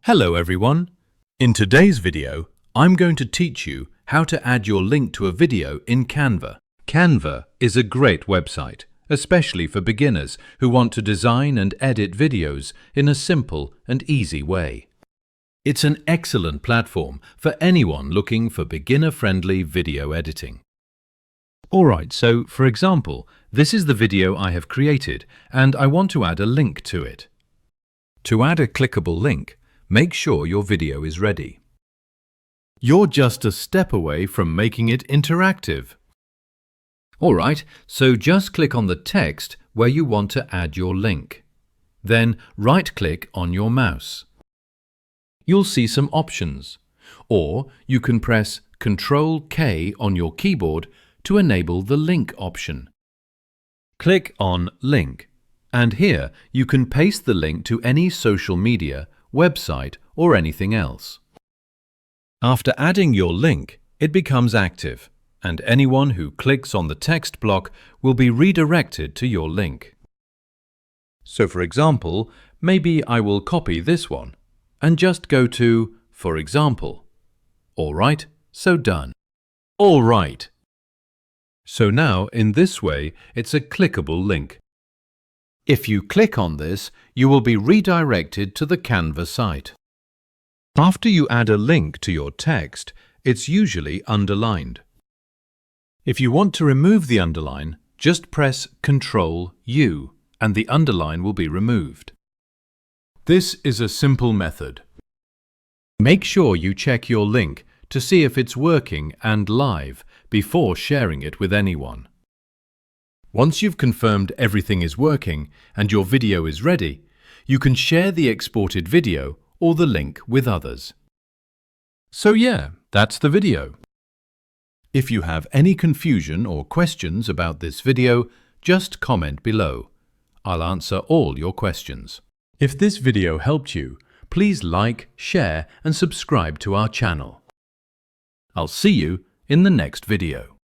Hello everyone! In today's video, I'm going to teach you how to add your link to a video in Canva. Canva is a great website, especially for beginners who want to design and edit videos in a simple and easy way. It's an excellent platform for anyone looking for beginner-friendly video editing. Alright, so for example, this is the video I have created and I want to add a link to it. To add a clickable link, make sure your video is ready. You're just a step away from making it interactive. Alright, so just click on the text where you want to add your link. Then right-click on your mouse. You'll see some options, or you can press Ctrl-K on your keyboard to enable the link option. Click on Link, and here you can paste the link to any social media, website or anything else. After adding your link, it becomes active, and anyone who clicks on the text block will be redirected to your link. So for example, maybe I will copy this one and just go to, for example. Alright, so done. Alright. So now in this way, it's a clickable link. If you click on this, you will be redirected to the Canva site. After you add a link to your text, it's usually underlined. If you want to remove the underline, just press Ctrl-U and the underline will be removed. This is a simple method. Make sure you check your link to see if it's working and live before sharing it with anyone. Once you've confirmed everything is working and your video is ready, you can share the exported video or the link with others. So yeah, that's the video. If you have any confusion or questions about this video, just comment below. I'll answer all your questions. If this video helped you, please like, share and subscribe to our channel. I'll see you in the next video.